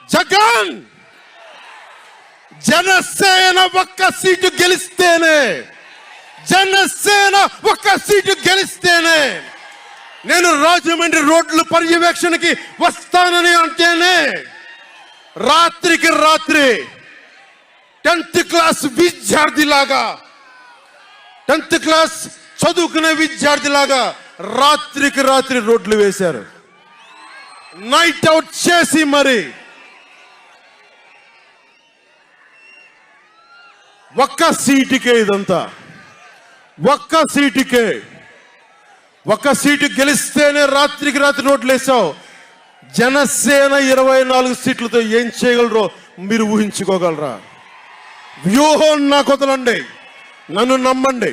జగన్ జనసేన ఒక్క సీటు గెలిస్తేనే నేను రాజమండ్రి రోడ్ల పర్యవేక్షణకి వస్తానని అంటేనే రాత్రికి రాత్రి 10th క్లాస్ విద్యార్థిలాగా, 10th క్లాస్ చదువుకునే విద్యార్థిలాగా రాత్రికి రాత్రి రోడ్లు వేశారు. నైట్ అవుట్ చేసి మరి ఒక్క సీటుకే ఇదంతా. ఒక్క సీటు గెలిస్తేనే రాత్రికి రాత్రి రోడ్లు వేసావు. జనసేన 24 సీట్లతో ఏం చేయగలరో మీరు ఊహించుకోగలరా? వ్యూహం నాకు వదలండి, నన్ను నమ్మండి.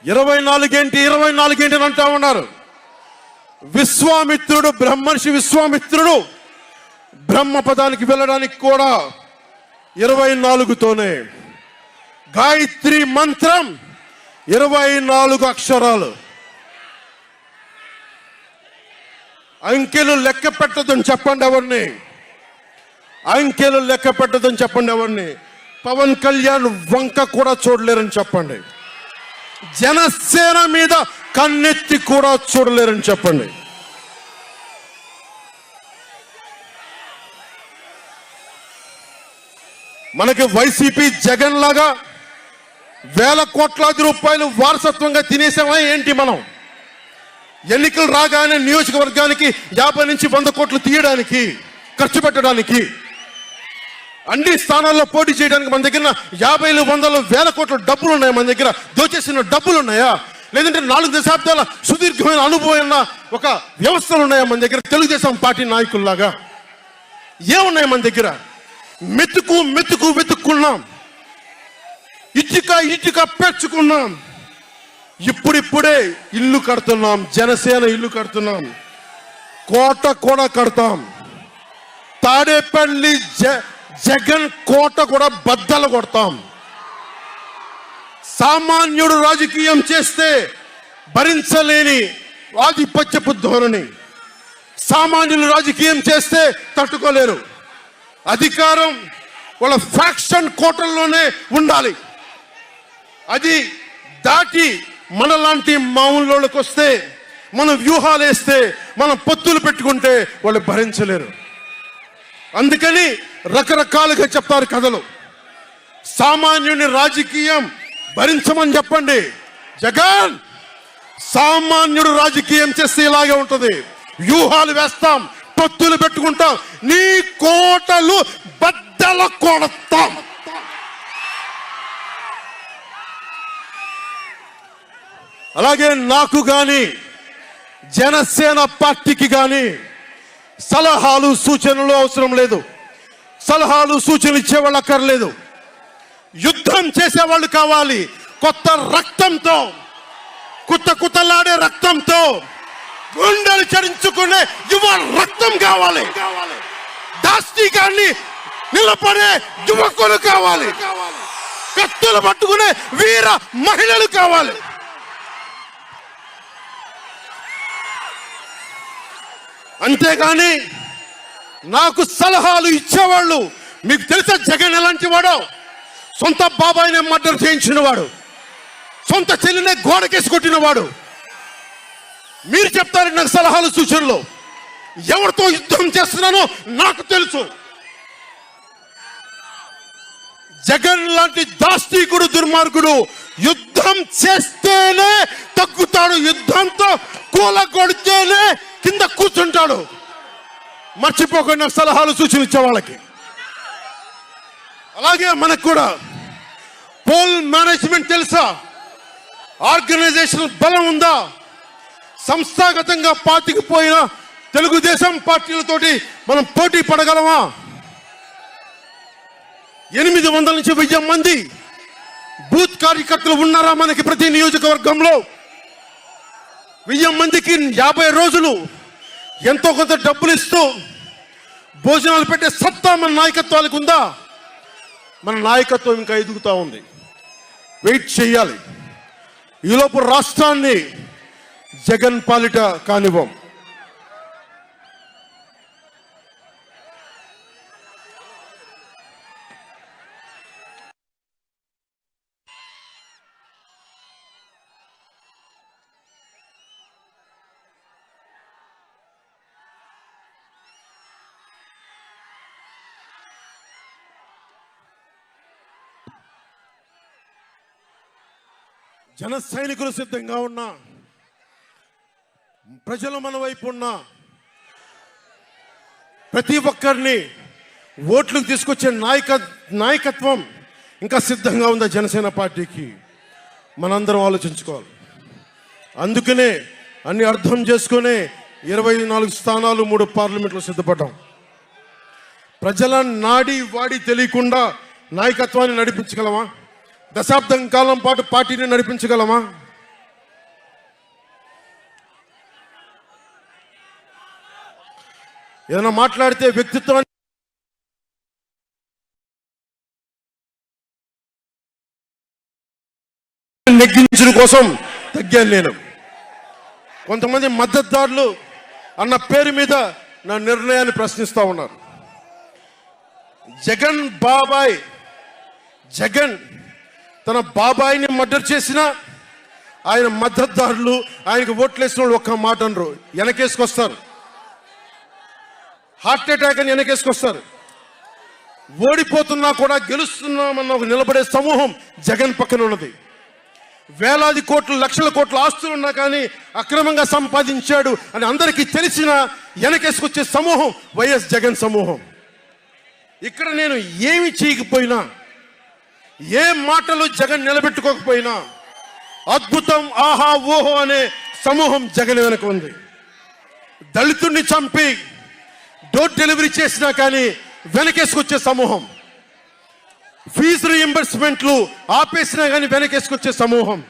24 ఏంటి అని అంటా ఉన్నారు. విశ్వామిత్రుడు, బ్రహ్మర్షి విశ్వామిత్రుడు బ్రహ్మపదానికి వెళ్ళడానికి కూడా 24తోనే. గాయత్రి మంత్రం 24 అక్షరాలు. అంకెలు లెక్క పెట్టదని చెప్పండి ఎవరిని. పవన్ కళ్యాణ్ వంక కూడా చూడలేరని చెప్పండి. జనసేన మీద కన్నెత్తి కూడా చూడలేరని చెప్పండి. మనకి వైసీపీ జగన్ లాగా వేల కోట్లాది రూపాయలు వారసత్వంగా తినేసామా ఏంటి? మనం ఎన్నికలు రాగానే నియోజకవర్గానికి 50 నుంచి 100 కోట్లు తీయడానికి, ఖర్చు పెట్టడానికి, అన్ని స్థానాల్లో పోటీ చేయడానికి మన దగ్గర 50, 100, 1000 కోట్ల డబ్బులు ఉన్నాయా? మన దగ్గర దోచేసిన డబ్బులు ఉన్నాయా? లేదంటే 4 దశాబ్దాల సుదీర్ఘమైన అనుభవం ఒక వ్యవస్థలు ఉన్నాయా మన దగ్గర? తెలుగుదేశం పార్టీ నాయకుల్లాగా ఏమున్నాయి మన దగ్గర? వెతుక్కున్నాం, ఇటుక పెంచుకున్నాం. ఇప్పుడిప్పుడే ఇల్లు కడుతున్నాం, జనసేన ఇల్లు కడుతున్నాం, కోట కూడా కడతాం. తాడేపల్లి జగన్ కోట కూడా బద్దలు కొడతాం. సామాన్యుడు రాజకీయం చేస్తే భరించలేని ఆధిపత్యపు ధోరణి, సామాన్యులు రాజకీయం చేస్తే తట్టుకోలేరు. అధికారం వాళ్ళ ఫ్యాక్షన్ కోటల్లోనే ఉండాలి. అది దాటి మనలాంటి మామూలులోకి వస్తే, మనం వ్యూహాలు వేస్తే, మనం పొత్తులు పెట్టుకుంటే వాళ్ళు భరించలేరు. అందుకని రకరకాలుగా చెప్తారు కథలు. సామాన్యుని రాజకీయం భరించమని చెప్పండి. జగన్ సామాన్యుడు రాజకీయం చేస్తే ఇలాగే ఉంటది. వ్యూహాలు వేస్తాం, పొత్తులు పెట్టుకుంటాం, నీ కోటలు బద్దల కొడతాం. అలాగే నాకు గాని జనసేన పార్టీకి గాని సలహాలు సూచనలు అవసరం లేదు. సలహాలు సూచనలు ఇచ్చేవాళ్ళు అక్కర్లేదు. యుద్ధం చేసేవాళ్ళు కావాలి. కొత్త రక్తంతో, కుత్తలాడే రక్తంతో, గుండెలు చరించుకునే యువ రక్తం కావాలి. దాష్టికాన్ని నిలబడే యువకులు కావాలి. కత్తులు పట్టుకునే వీర మహిళలు కావాలి. అంతేగాని నాకు సలహాలు ఇచ్చేవాళ్ళు, మీకు తెలుసా జగన్ ఎలాంటి వాడో? సొంత బాబాయిని మర్డర్ చేయించిన వాడు, సొంత చెల్లినే గోడకేసి కొట్టిన వాడు. మీరు చెప్తారు నాకు సలహాలు సూచనలు. ఎవరితో యుద్ధం చేస్తున్నానో నాకు తెలుసు. జగన్ లాంటి దాష్టీకుడు, దుర్మార్గుడు యుద్ధం చేస్తేనే తగ్గుతాడు. యుద్ధంతో కూలగొడితేనే కింద కూర్చుంటాడు. మర్చిపోకుండా నాకు సలహాలు సూచనలు ఇచ్చే వాళ్ళకి. అలాగే మనకు కూడా పోల్ మేనేజ్మెంట్ తెలుసా? ఆర్గనైజేషన్ బలం ఉందా? సంస్థాగతంగా పాతికిపోయిన తెలుగుదేశం పార్టీలతోటి మనం పోటీ పడగలమా? 800 నుంచి 1000 మంది బూత్ కార్యకర్తలు ఉన్నారా మనకి ప్రతి నియోజకవర్గంలో? 1000 మందికి 50 రోజులు ఎంతో కొంత డబ్బులు ఇస్తూ భోజనాలు పెట్టే సత్తా మన నాయకత్వానికి ఉందా? మన నాయకత్వం ఇంకా ఎదుగుతూ ఉంది. వెయిట్ చేయాలి. ఈలోపు రాష్ట్రాన్ని జగన్ పాలిట కానివ్వం. జన సైనికులు సిద్ధంగా ఉన్నా, ప్రజలు మన వైపు ఉన్నా, ప్రతి ఒక్కరిని ఓట్లకు తీసుకొచ్చే నాయకత్వం ఇంకా సిద్ధంగా ఉందా జనసేన పార్టీకి? మనందరం ఆలోచించుకోవాలి. అందుకనే అన్ని అర్థం చేసుకునే 24 స్థానాలు 3 పార్లమెంట్లు సిద్ధపడ్డాం. ప్రజల నాడి వాడి తెలియకుండా నాయకత్వాన్ని నడిపించగలమా? దశాబ్దం కాలం పాటు పార్టీని నడిపించగలమా? ఏదైనా మాట్లాడితే వ్యక్తిత్వాన్ని నెగ్గించడం కోసం తగ్గాను నేను. కొంతమంది మద్దతుదారులు అన్న పేరు మీద నా నిర్ణయాన్ని ప్రశ్నిస్తూ ఉన్నారు. జగన్ తన బాబాయిని మర్డర్ చేసిన ఆయన మద్దతుదారులు, ఆయనకు ఓట్లేసిన వాళ్ళు ఒక్క మాట అనరు. వెనకేసుకొస్తారు. హార్ట్ అటాక్ అని వెనకేసుకొస్తారు. ఓడిపోతున్నా కూడా గెలుస్తున్నామన్న ఒక నిలబడే సమూహం జగన్ పక్కన ఉన్నది. వేలాది కోట్లు లక్షల కోట్ల ఆస్తులు ఉన్నా కానీ అక్రమంగా సంపాదించాడు అని అందరికీ తెలిసిన వెనకేసుకొచ్చే సమూహం వైఎస్ జగన్ సమూహం. ఇక్కడ నేను ఏమి చేయకపోయినా, ఏ మాటలు జగన్ నిలబెట్టుకోకపోయినా అద్భుతం, ఆహా ఓహో అనే సమూహం జగన్ వెనక ఉంది. దళితుడిని చంపి డోర్ డెలివరీ చేసినా కానీ వెనకేసుకొచ్చే సమూహం, ఫీజు రీఎంబర్స్మెంట్లు ఆపేసినా కానీ వెనకేసుకొచ్చే సమూహం.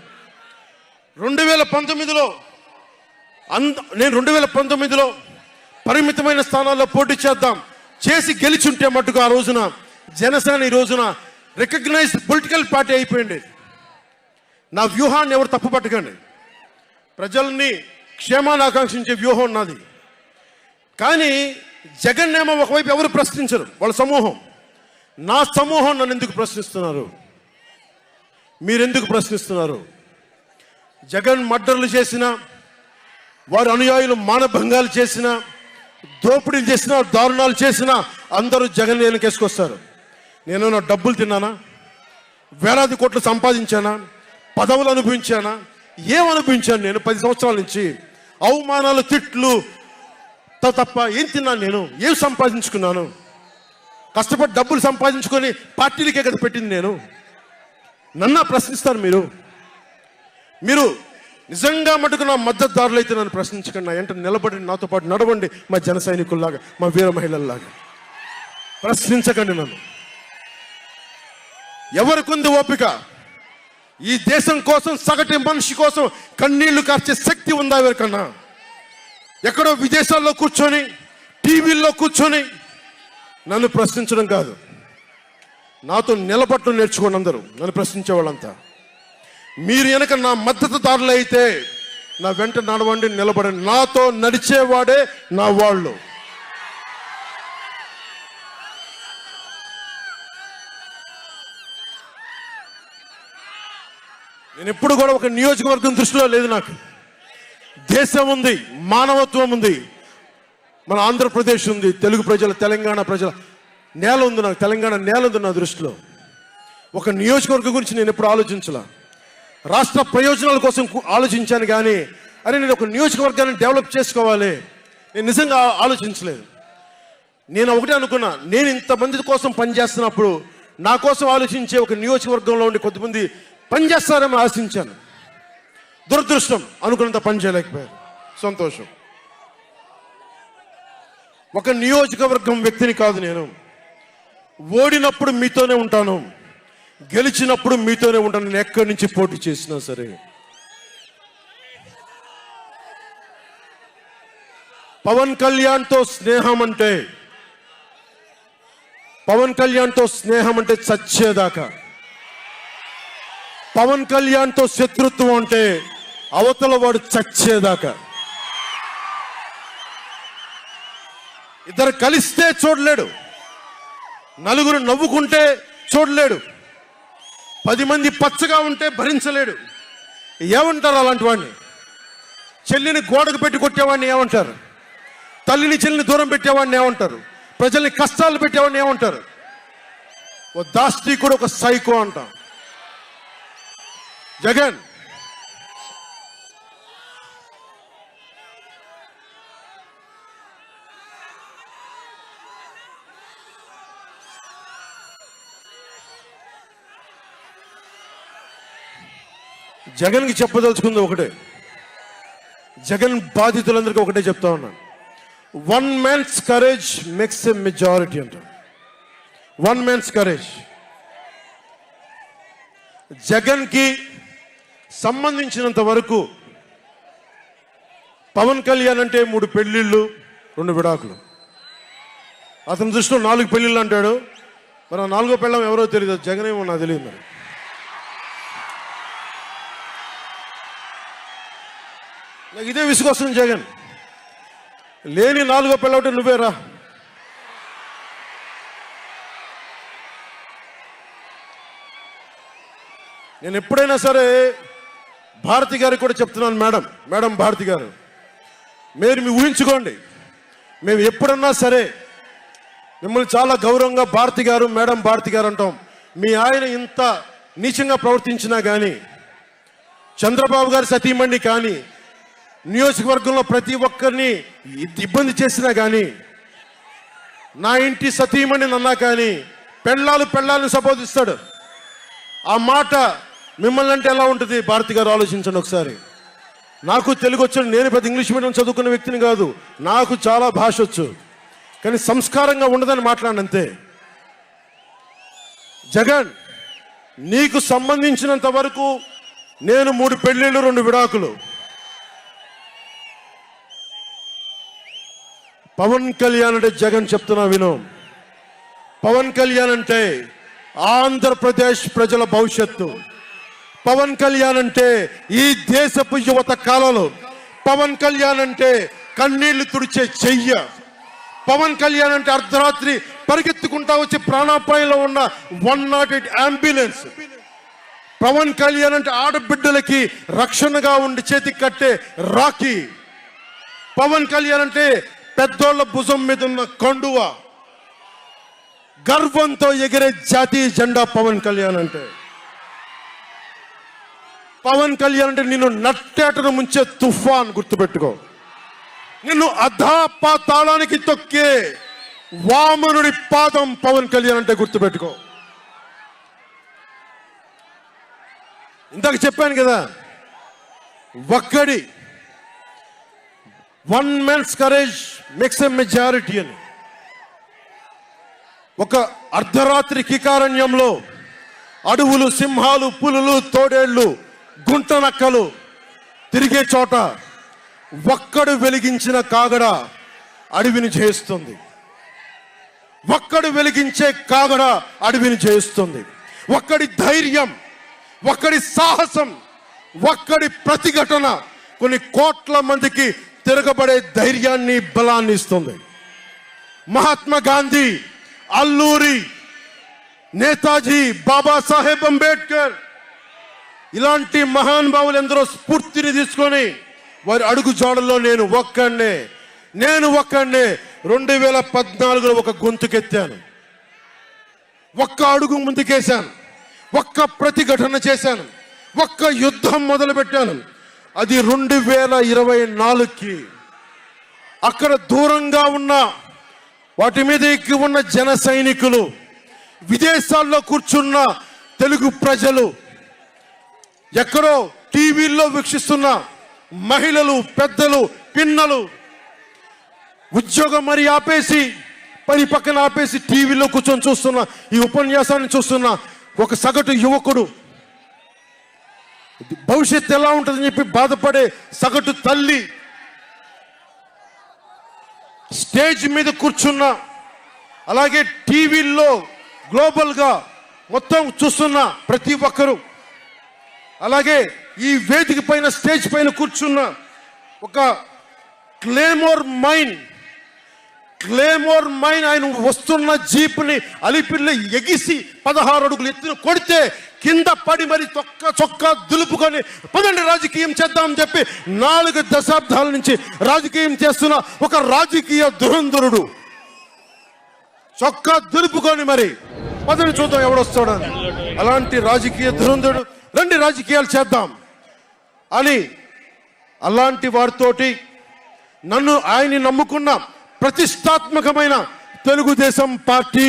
2019లో నేను 2019లో పరిమితమైన స్థానాల్లో పోటీ చేసి గెలిచుంటే మట్టుకు ఆ రోజున జనసేన ఈ రోజున రికగ్నైజ్డ్ పొలిటికల్ పార్టీ అయిపోయింది. నా వ్యూహాన్ని ఎవరు తప్పు పట్టకండి. ప్రజల్ని క్షేమాన్ని ఆకాంక్షించే వ్యూహం నాది. కానీ జగన్ ఏమో ఒకవైపు ఎవరు ప్రశ్నించరు, వాళ్ళ సమూహం. నా సమూహం నన్ను ఎందుకు ప్రశ్నిస్తున్నారు? మీరెందుకు ప్రశ్నిస్తున్నారు? జగన్ మర్డర్లు చేసిన, వారి అనుయాయులు మానభంగాలు చేసిన, దోపిడీలు చేసిన, దారుణాలు చేసిన అందరూ జగన్ వెనకేసుకొస్తారు. నేను నా డబ్బులు తిన్నానా? వేలాది కోట్లు సంపాదించానా? పదవులు అనుభవించానా? ఏం అనుభవించాను నేను 10 సంవత్సరాల నుంచి? అవమానాలు, తిట్లు తప్ప ఏం తిన్నాను నేను? ఏం సంపాదించుకున్నాను? కష్టపడి డబ్బులు సంపాదించుకొని పార్టీలకే కదా పెట్టింది నేను. నన్ను ప్రశ్నిస్తారు మీరు నిజంగా మటుకు నా మద్దతుదారులు అయితే నన్ను ప్రశ్నించకండి. నా ఎంట నిలబడి నాతో పాటు నడవండి, మా జన సైనికుల్లాగా, మా వీర మహిళల్లాగా. ప్రశ్నించకండి నన్ను. ఎవరికుంది ఓపిక? ఈ దేశం కోసం, సగటు మనిషి కోసం కన్నీళ్లు కార్చే శక్తి ఉందా ఎవరికన్నా? ఎక్కడో విదేశాల్లో కూర్చొని, టీవీల్లో కూర్చొని నన్ను ప్రశ్నించడం కాదు, నాతో నిలబడటం నేర్చుకోండి అందరూ, నన్ను ప్రశ్నించే వాళ్ళంతా. మీరు వెనక నా మద్దతుదారులు అయితే నా వెంట నడవండి, నిలబడండి. నాతో నడిచేవాడే నా వాళ్ళు. నేను ఎప్పుడు కూడా ఒక నియోజకవర్గం దృష్టిలో లేదు. నాకు దేశం ఉంది, మానవత్వం ఉంది, మన ఆంధ్రప్రదేశ్ ఉంది, తెలుగు ప్రజల, తెలంగాణ ప్రజల నేల ఉంది. నాకు తెలంగాణ నేల ఉంది నా దృష్టిలో. ఒక నియోజకవర్గం గురించి నేను ఎప్పుడు ఆలోచించలా. రాష్ట్ర ప్రయోజనాల కోసం ఆలోచించాను కానీ అరే నేను ఒక నియోజకవర్గాన్ని డెవలప్ చేసుకోవాలి నేను నిజంగా ఆలోచించలేదు. నేను ఒకటే అనుకున్నా, నేను ఇంతమంది కోసం పనిచేస్తున్నప్పుడు నా కోసం ఆలోచించే ఒక నియోజకవర్గంలో ఉండి కొద్దిమంది పనిచేస్తారని ఆశించాను. దురదృష్టం, అనుకున్నంత పని చేయలేకపోయారు. సంతోషం. ఒక నియోజకవర్గం వ్యక్తిని కాదు నేను. ఓడినప్పుడు మీతోనే ఉంటాను, గెలిచినప్పుడు మీతోనే ఉంటాను. నేను ఎక్కడి నుంచి పోటీ చేసినా సరే. పవన్ కళ్యాణ్తో స్నేహం అంటే, పవన్ కళ్యాణ్తో స్నేహం అంటే చచ్చేదాకా. పవన్ కళ్యాణ్తో శత్రుత్వం అంటే అవతల వాడు చచ్చేదాకా. ఇద్దరు కలిస్తే చూడలేడు, నలుగురు నవ్వుకుంటే చూడలేడు, 10 మంది పచ్చగా ఉంటే భరించలేడు. ఏమంటారు అలాంటి వాడిని? చెల్లిని గోడకు పెట్టి కొట్టేవాడిని ఏమంటారు? తల్లిని చెల్లిని దూరం పెట్టేవాడిని ఏమంటారు? ప్రజల్ని కష్టాలు పెట్టేవాడిని ఏమంటారు? ఓ దాష్టీకుడు, ఒక సైకో అంటాం. జగన్ జగన్కి చెప్పదలుచుకుంది ఒకటే, జగన్ బాధితులందరికీ ఒకటే చెప్తా ఉన్నాను. 1 man's courage makes a majority అంట. 1 man's courage. జగన్కి సంబంధించినంత వరకు పవన్ కళ్యాణ్ అంటే 3 పెళ్లిళ్ళు 2 విడాకులు. అతని దృష్టిలో 4 పెళ్లిళ్ళు అంటాడు. మరి ఆ 4వ పెళ్ళం ఎవరో తెలియదు, జగన్ ఏమో నాకు తెలియదు. మరి నాకు ఇదే విసుగొస్తుంది. జగన్ లేని 4వ పెళ్ళవుతే నువ్వేరా. నేను ఎప్పుడైనా సరే భారతి గారికి కూడా చెప్తున్నాను, మేడం భారతి గారు, మీరు ఊహించుకోండి, మేము ఎప్పుడన్నా సరే మిమ్మల్ని చాలా గౌరవంగా భారతి గారు, మేడం భారతి గారు అంటాం. మీ ఆయన ఇంత నీచంగా ప్రవర్తించినా కానీ, చంద్రబాబు గారి సతీమణి కానీ, నియోజకవర్గంలో ప్రతి ఒక్కరిని ఇబ్బంది చేసినా కానీ, నా ఇంటి సతీమణి అన్నా కానీ పెళ్ళాలను సంబోధిస్తాడు. ఆ మాట మిమ్మల్ని అంటే ఎలా ఉంటుంది భారతి గారు? ఆలోచించండి ఒకసారి. నాకు తెలుగు వచ్చాడు, నేను పెద్ద ఇంగ్లీష్ మీడియం చదువుకున్న వ్యక్తిని కాదు, నాకు చాలా భాష వచ్చు, కానీ సంస్కారంగా ఉండదని మాట్లాడినంతే. జగన్, నీకు సంబంధించినంత వరకు నేను 3 పెళ్లిళ్ళు 2 విడాకులు. పవన్ కళ్యాణ్ అంటే జగన్ చెప్తున్నా విను. పవన్ కళ్యాణ్ అంటే ఆంధ్రప్రదేశ్ ప్రజల భవిష్యత్తు. పవన్ కళ్యాణ్ అంటే ఈ దేశపు యువత కాలంలో. పవన్ కళ్యాణ్ అంటే కన్నీళ్లు తుడిచే చెయ్య. పవన్ కళ్యాణ్ అంటే అర్ధరాత్రి పరిగెత్తుకుంటా వచ్చి ప్రాణాపాయంలో ఉన్న 108 అంబులెన్స్. పవన్ కళ్యాణ్ అంటే ఆడబిడ్డలకి రక్షణగా ఉండి చేతికి కట్టే రాఖీ. పవన్ కళ్యాణ్ అంటే పెద్దోళ్ల భుజం మీద ఉన్న కండువ, గర్వంతో ఎగిరే జాతీయ జెండా పవన్ కళ్యాణ్ అంటే. పవన్ కళ్యాణ్ అంటే నిన్ను నట్టేటను ముంచే తుఫాన్, గుర్తుపెట్టుకో. నిన్ను అధాపాతాళానికి తొక్కే వామనుడి పాదం పవన్ కళ్యాణ్ అంటే గుర్తుపెట్టుకో. ఇందాక చెప్పాను కదా, ఒక్కడి one man's courage makes a majority అని. ఒక అర్ధరాత్రి కికారణ్యంలో అడవులు, సింహాలు, పులులు, తోడేళ్లు, గుంటనక్కలు తిరిగే చోట ఒక్కడు వెలిగించిన కాగడ అడవిని జయిస్తుంది. ఒక్కడు వెలిగించే కాగడ అడవిని జయిస్తుంది. ఒక్కడి ధైర్యం, ఒక్కడి సాహసం, ఒక్కడి ప్రతిఘటన కొన్ని కోట్ల మందికి తిరగబడే ధైర్యాన్ని, బలాన్ని ఇస్తుంది. మహాత్మా గాంధీ, అల్లూరి, నేతాజీ, బాబాసాహెబ్ అంబేద్కర్ ఇలాంటి మహానుభావులు ఎందరో స్ఫూర్తిని తీసుకొని వారి అడుగు జాడల్లో నేను ఒక్కడే 2014లో ఒక గొంతుకెత్తాను, ఒక్క అడుగు ముందుకేశాను, ఒక్క ప్రతిఘటన చేశాను, ఒక్క యుద్ధం మొదలుపెట్టాను. అది 2024కి. అక్కడ దూరంగా ఉన్న వాటి మీద ఎక్కి ఉన్న జన సైనికులు, విదేశాల్లో కూర్చున్న తెలుగు ప్రజలు, ఎక్కడో టీవీల్లో వీక్షిస్తున్న మహిళలు, పెద్దలు, పిన్నలు, ఉద్యోగం మరి ఆపేసి, పని పక్కన ఆపేసి టీవీలో కూర్చొని చూస్తున్న ఈ ఉపన్యాసాన్ని చూస్తున్న ఒక సగటు యువకుడు, భవిష్యత్తు ఎలా ఉంటుందని చెప్పి బాధపడే సగటు తల్లి, స్టేజ్ మీద కూర్చున్న, అలాగే టీవీల్లో గ్లోబల్గా మొత్తం చూస్తున్న ప్రతి ఒక్కరు, అలాగే ఈ వేదిక పైన స్టేజ్ పైన కూర్చున్న ఒక క్లేమోర్ మైన్ ఆయన వస్తున్న జీప్ని అలిపిల్లి ఎగిసి 16 అడుగులు ఎత్తున కొడితే కింద పడి మరి చొక్కా దులుపుకొని పదండి రాజకీయం చేద్దామని చెప్పి 4 దశాబ్దాల నుంచి రాజకీయం చేస్తున్న ఒక రాజకీయ దురంధరుడు చొక్కా దులుపుకొని మరి పదండి చూద్దాం ఎవడొస్తాడని. అలాంటి రాజకీయ దురంధరుడు, రండి రాజకీయాలు చేద్దాం అని అలాంటి వారితోటి నన్ను ఆయన్ని నమ్ముకున్న ప్రతిష్టాత్మకమైన తెలుగుదేశం పార్టీ,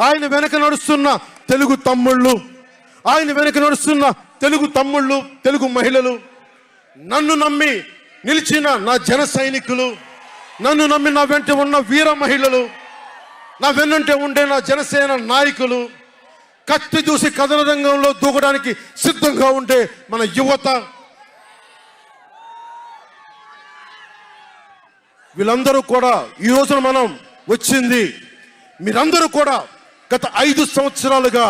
ఆయన వెనక నడుస్తున్న తెలుగు తమ్ముళ్ళు, ఆయన వెనక నడుస్తున్న తెలుగు తమ్ముళ్ళు, తెలుగు మహిళలు, నన్ను నమ్మి నిలిచిన నా జన సైనికులు, నన్ను నమ్మి నా వెంట ఉన్న వీర మహిళలు, నా వెన్నంటే ఉండే నా జనసేన నాయకులు, కత్తి దూసి కథన రంగంలో దూకడానికి సిద్ధంగా ఉండే మన యువత, వీళ్ళందరూ కూడా ఈ రోజున మనం వచ్చింది, మీరందరూ కూడా గత 5 సంవత్సరాలుగా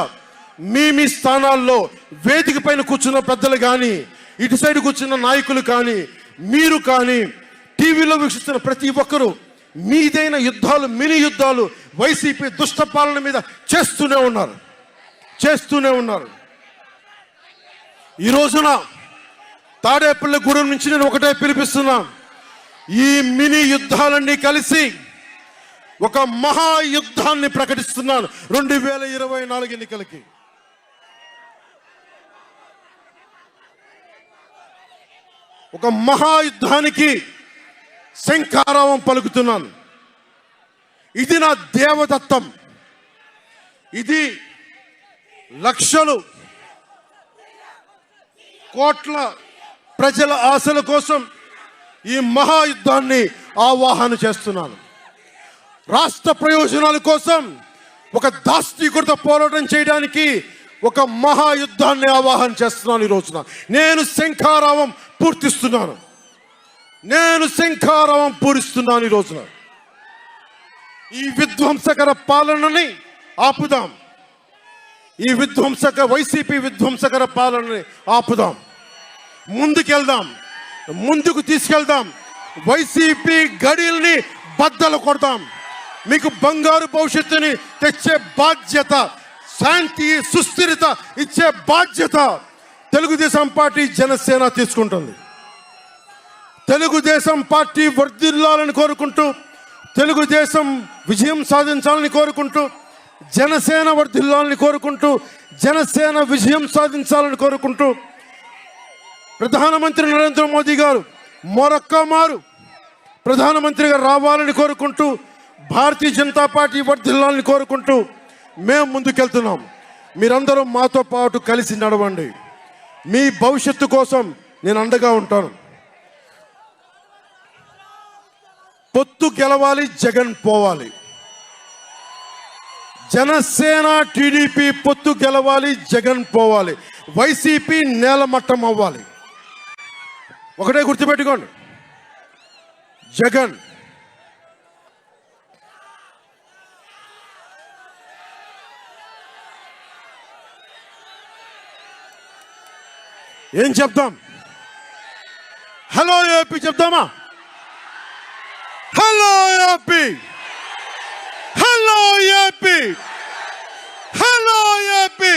మీ స్థానాల్లో వేదిక పైన కూర్చున్న పెద్దలు కానీ, ఇటు సైడ్ కూర్చున్న నాయకులు కానీ, మీరు కానీ, టీవీలో వీక్షిస్తున్న ప్రతి ఒక్కరూ మీదైన యుద్ధాలు, మినీ యుద్ధాలు వైసీపీ దుష్ట పాలన మీద చేస్తూనే ఉన్నారు. ఈ రోజున తాడేపల్లిగూడెం నుంచి నేను ఒకటే పిలిపిస్తున్నా, ఈ మినీ యుద్ధాలన్నీ కలిసి ఒక మహాయుద్ధాన్ని ప్రకటిస్తున్నాను 2024 ఎన్నికలకి. ఒక మహాయుద్ధానికి శంఖారావం పలుకుతున్నాను. ఇది నా దేవదత్తం. ఇది లక్షలు కోట్ల ప్రజల ఆశల కోసం ఈ మహాయుద్ధాన్ని ఆవాహన చేస్తున్నాను. రాష్ట్ర ప్రయోజనాల కోసం ఒక దాస్తీకృత పోరాటం చేయడానికి ఒక మహాయుద్ధాన్ని ఆవాహన చేస్తున్నాను. ఈ రోజున నేను శంఖారావం పూరిస్తున్నాను. ఈ రోజున ఈ విధ్వంసకర పాలనని ఆపుదాం. ఈ వైసీపీ విధ్వంసకర పాలనని ఆపుదాం. ముందుకు తీసుకెళ్దాం. వైసీపీ గడిల్ని బద్దలు కొడదాం. మీకు బంగారు భవిష్యత్తుని తెచ్చే బాధ్యత, శాంతి సుస్థిరత ఇచ్చే బాధ్యత తెలుగుదేశం పార్టీ, జనసేన తీసుకుంటుంది. తెలుగుదేశం పార్టీ వర్ధిల్లాలని కోరుకుంటూ, తెలుగుదేశం విజయం సాధించాలని కోరుకుంటూ, జనసేన వర్ధిల్లాలని కోరుకుంటూ, జనసేన విజయం సాధించాలని కోరుకుంటూ, ప్రధానమంత్రి నరేంద్ర మోదీ గారు మరొక్కమారు ప్రధానమంత్రిగా రావాలని కోరుకుంటూ, భారతీయ జనతా పార్టీ వర్ధిల్లాలని కోరుకుంటూ మేము ముందుకెళ్తున్నాం. మీరందరూ మాతో పాటు కలిసి నడవండి. మీ భవిష్యత్తు కోసం నేను అండగా ఉంటాను. పొత్తు గెలవాలి, జగన్ పోవాలి. జనసేన టీడీపీ పొత్తు గెలవాలి, జగన్ పోవాలి. వైసీపీ నేలమట్టం అవ్వాలి. ఒకటే గుర్తుపెట్టుకోండి, జగన్ ఏం చెప్తాం? హలో ఏపీ చెప్తామా? Hello AP, hello AP, hello AP.